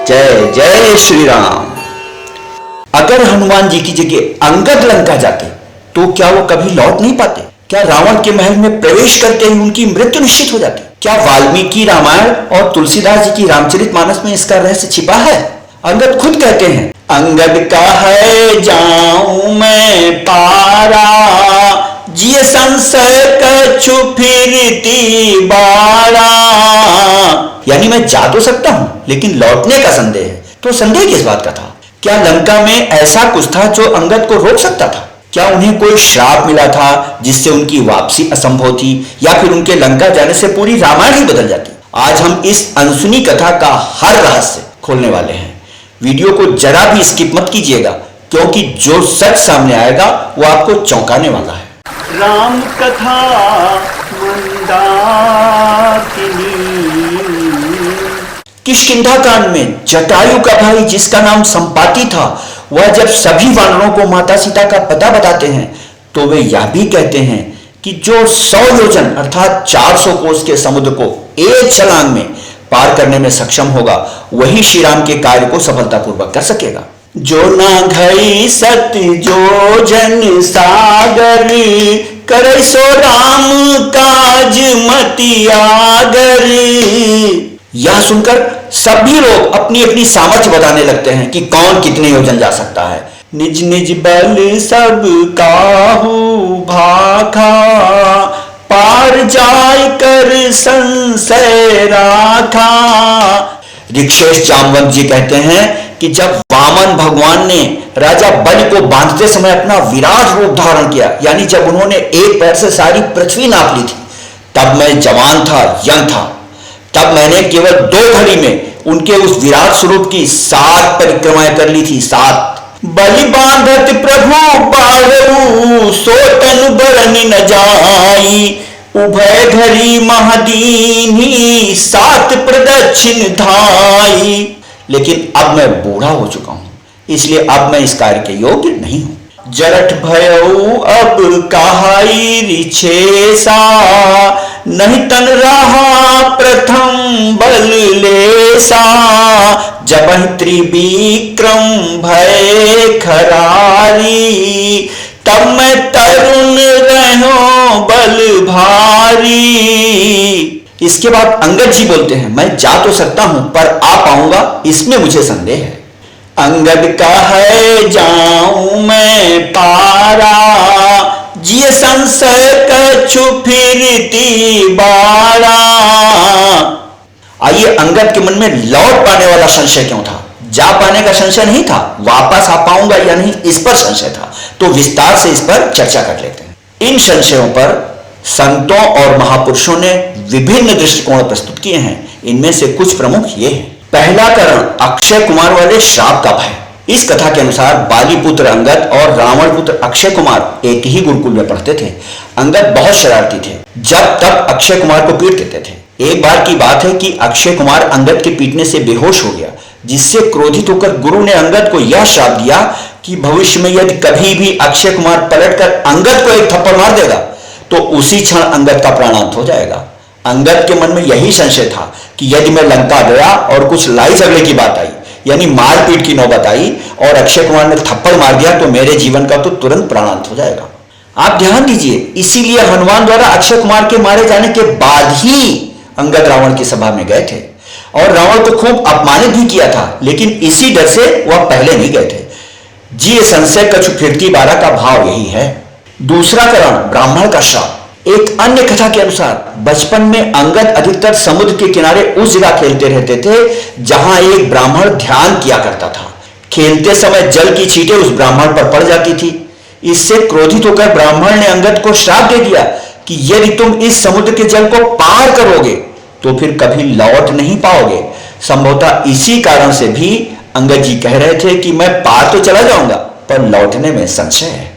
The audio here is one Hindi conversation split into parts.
जय जय श्री राम। अगर हनुमान जी की जगह अंगद लंका जाते तो क्या वो कभी लौट नहीं पाते? क्या रावण के महल में प्रवेश करते ही उनकी मृत्यु निश्चित हो जाती? क्या वाल्मीकि रामायण और तुलसीदास जी की रामचरितमानस में इसका रहस्य छिपा है? अंगद खुद कहते हैं, अंगद का है जाऊं मैं पारा, जिय संशय कछु फिरती बाड़ा। यानी मैं जा तो सकता हूं लेकिन लौटने का संदेह है। तो संदेह किस बात का था? क्या लंका में ऐसा कुछ था जो अंगद को रोक सकता था? क्या उन्हें कोई श्राप मिला था जिससे उनकी वापसी असंभव थी, या फिर उनके लंका जाने से पूरी रामायण ही बदल जाती? आज हम इस अनसुनी कथा का हर रहस्य खोलने वाले हैं। वीडियो को जरा भी स्किप मत कीजिएगा, क्योंकि जो सच सामने आएगा वो आपको चौंकाने वाला है। राम कथा मंदाकिनी। किष्किंधा कांड में जटायु का भाई जिसका नाम संपाति था, वह जब सभी वानरों को माता सीता का पता बताते हैं तो वे यह भी कहते हैं कि जो 100 योजन अर्थात 400 कोस के समुद्र को एक छलांग में पार करने में सक्षम होगा, वही श्री राम के कार्य को सफलतापूर्वक कर सकेगा। जो ना घई सत जो जन सागर, करे सो राम काज मति आगर। यह सुनकर सभी लोग अपनी अपनी सामर्थ्य बताने लगते हैं कि कौन कितने योजन जा सकता है। निज निज बल सब काहू भाखा, पार जाय कर संशय राखा। ऋक्षेश जामवंत जी कहते हैं कि जब वामन भगवान ने राजा बलि को बांधते समय अपना विराट रूप धारण किया, यानी जब उन्होंने एक पैर से सारी पृथ्वी नाप ली थी, तब मैं जवान था, यंग था। तब मैंने केवल 2 घड़ी में उनके उस विराट स्वरूप की 7 परिक्रमाएं कर ली थी। 7 बलि बांधत प्रभु बाहु, सो तनु बरनि न जाई। उभय घड़ी महदीनी, 7 प्रदक्षिण धाई। लेकिन अब मैं बूढ़ा हो चुका हूं, इसलिए अब मैं इस कार्य के योग्य नहीं हूं। जरठ भयऊ अब कहाई रिछेसा, नहीं तन रहा प्रथम बल लेसा। जबहि त्रिविक्रम भय खरारी, तब मैं तरुण रहो बल भारी। इसके बाद अंगद जी बोलते हैं, मैं जा तो सकता हूं पर आ पाऊंगा इसमें मुझे संदेह है। अंगद का है जाऊं मैं पारा, जिय संशय कछु फिरती बाड़ा। आइए, अंगद के मन में लौट पाने वाला संशय क्यों था? जा पाने का संशय नहीं था, वापस आ पाऊंगा या नहीं इस पर संशय था। तो विस्तार से इस पर चर्चा कर लेते हैं। इन संशयों पर संतों और महापुरुषों ने विभिन्न दृष्टिकोण प्रस्तुत किए हैं। इनमें से कुछ प्रमुख ये हैं। पहला कारण अक्षय कुमार वाले श्राप का भय। इस कथा के अनुसार बाली पुत्र अंगद और रावण पुत्र अक्षय कुमार एक ही गुरुकुल में पढ़ते थे। अंगद बहुत शरारती थे, जब तक अक्षय कुमार को पीट देते थे। एक बार की बात है कि अक्षय कुमार अंगद के पीटने से बेहोश हो गया, जिससे क्रोधित होकर गुरु ने अंगद को यह श्राप दिया कि भविष्य में यदि कभी भी अक्षय कुमार पलटकर अंगद को एक थप्पड़ मार देगा तो उसी क्षण अंगद का प्राणांत हो जाएगा। अंगद के मन में यही संशय था कि यदि मैं लंका गया और कुछ लड़ाई झगड़े की बात आई, यानी मारपीट की नौबत आई और अक्षय कुमार ने थप्पड़ मार दिया, तो मेरे जीवन का तो तुरंत प्राणांत हो जाएगा। आप ध्यान दीजिए, इसीलिए हनुमान द्वारा अक्षय कुमार के मारे जाने के बाद ही अंगद रावण की सभा में गए थे और रावण को खूब अपमानित भी किया था, लेकिन इसी डर से वह पहले नहीं गए थे। जी, संशय कछु फिरती बाड़ा का भाव यही है। दूसरा कारण ब्राह्मण का श्राप। एक अन्य कथा के अनुसार बचपन में अंगद अधिकतर समुद्र के किनारे उस जगह खेलते रहते थे जहां एक ब्राह्मण ध्यान किया करता था। खेलते समय जल की छींटें उस ब्राह्मण पर पड़ जाती थी। इससे क्रोधित होकर ब्राह्मण ने अंगद को श्राप दे दिया कि यदि तुम इस समुद्र के जल को पार करोगे तो फिर कभी लौट नहीं पाओगे। संभवतः इसी कारण से भी अंगद जी कह रहे थे कि मैं पार तो चला जाऊंगा पर लौटने में संशय है।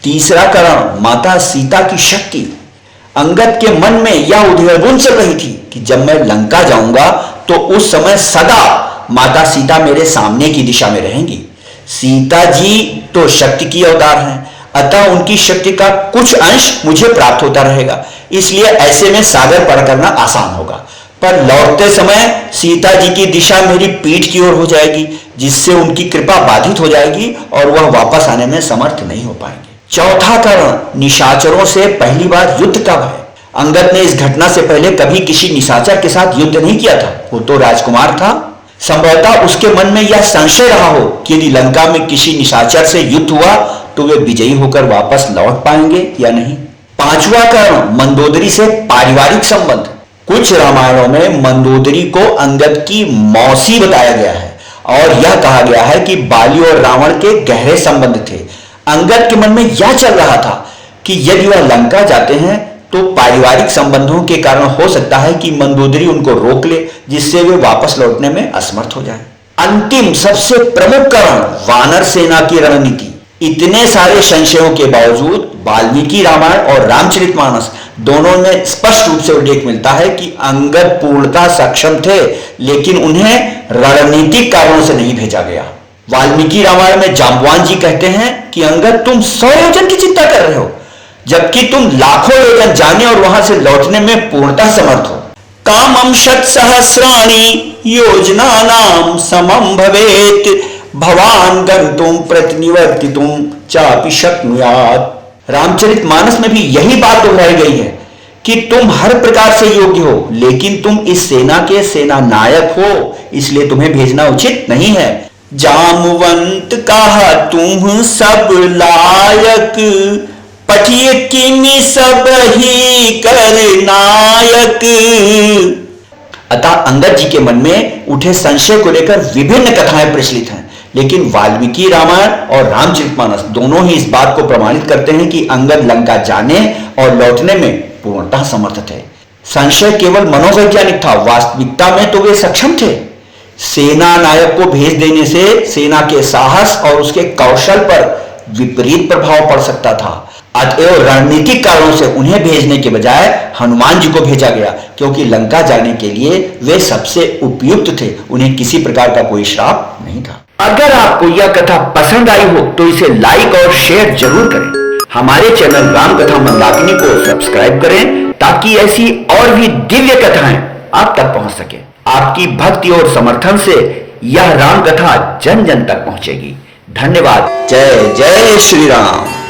तीसरा कारण माता सीता की शक्ति। अंगद के मन में यह उद्वेलन चल रही थी कि जब मैं लंका जाऊंगा तो उस समय सदा माता सीता मेरे सामने की दिशा में रहेंगी। सीता जी तो शक्ति की अवतार हैं, अतः उनकी शक्ति का कुछ अंश मुझे प्राप्त होता रहेगा, इसलिए ऐसे में सागर पार करना आसान होगा। पर लौटते समय सीता जी की दिशा मेरी पीठ की ओर हो जाएगी, जिससे उनकी कृपा बाधित हो जाएगी और वह वापस आने में समर्थ नहीं हो पाएंगे। चौथा कारण, निशाचरों से पहली बार युद्ध का भय। अंगद ने इस घटना से पहले कभी किसी निशाचर के साथ युद्ध नहीं किया था। वो तो राजकुमार था। संभवतः उसके मन में यह संशय रहा हो कि यदि लंका में किसी निशाचर से युद्ध हुआ तो वे विजयी होकर वापस लौट पाएंगे या नहीं। पांचवा कारण, मंदोदरी से पारिवारिक संबंध। कुछ रामायणों में मंदोदरी को अंगद की मौसी बताया गया है और यह कहा गया है कि बाली और रावण के गहरे संबंध थे। अंगद के मन में यह चल रहा था कि यदि वह लंका जाते हैं तो पारिवारिक संबंधों के कारण हो सकता है कि मंदोदरी उनको रोक ले, जिससे वे वापस लौटने में असमर्थ हो जाएं। अंतिम सबसे प्रमुख कारण, वानर सेना की रणनीति। इतने सारे संशयों के बावजूद वाल्मीकि रामायण और रामचरितमानस दोनों में स्पष्ट रूप से उल्लेख मिलता है कि अंगद पूर्णतः सक्षम थे, लेकिन उन्हें रणनीतिक कारणों से नहीं भेजा गया। वाल्मीकि रामायण में जांबवान जी कहते हैं कि अंगद, तुम 100 योजन की चिंता कर रहे हो, जबकि तुम लाखों योजन जाने और वहां से लौटने में पूर्णतः समर्थ हो। कामं शत सहस्राणि योजनानां समं भवेत् भवान गंतुम प्रतिनिवर्तितुम चापि शक्नुयात्। रामचरितमानस में भी यही बात दोहराई गई है कि तुम हर प्रकार से योग्य हो, लेकिन तुम इस सेना के सेना नायक हो, इसलिए तुम्हें भेजना उचित नहीं है। जामवंत कहा तुम सब लायक, पठिए किमि सब ही कर नायक। अतः अंगद जी के मन में उठे संशय को लेकर विभिन्न कथाएं प्रचलित हैं, लेकिन वाल्मीकि रामायण और रामचरितमानस दोनों ही इस बात को प्रमाणित करते हैं कि अंगद लंका जाने और लौटने में पूर्णतः समर्थ थे। संशय केवल मनोवैज्ञानिक था, वास्तविकता में तो वे सक्षम थे। सेना नायक को भेज देने से सेना के साहस और उसके कौशल पर विपरीत प्रभाव पड़ सकता था। अतएव रणनीतिक कारणों से उन्हें भेजने के बजाय हनुमान जी को भेजा गया, क्योंकि लंका जाने के लिए वे सबसे उपयुक्त थे। उन्हें किसी प्रकार का कोई श्राप नहीं था। अगर आपको यह कथा पसंद आई हो तो इसे लाइक और शेयर जरूर करें। हमारे चैनल राम कथा मंदाकिनी को सब्सक्राइब करें ताकि ऐसी और भी दिव्य कथाएं आप तक पहुंच सके। आपकी भक्ति और समर्थन से यह राम कथा जन जन तक पहुंचेगी। धन्यवाद। जय जय श्री राम।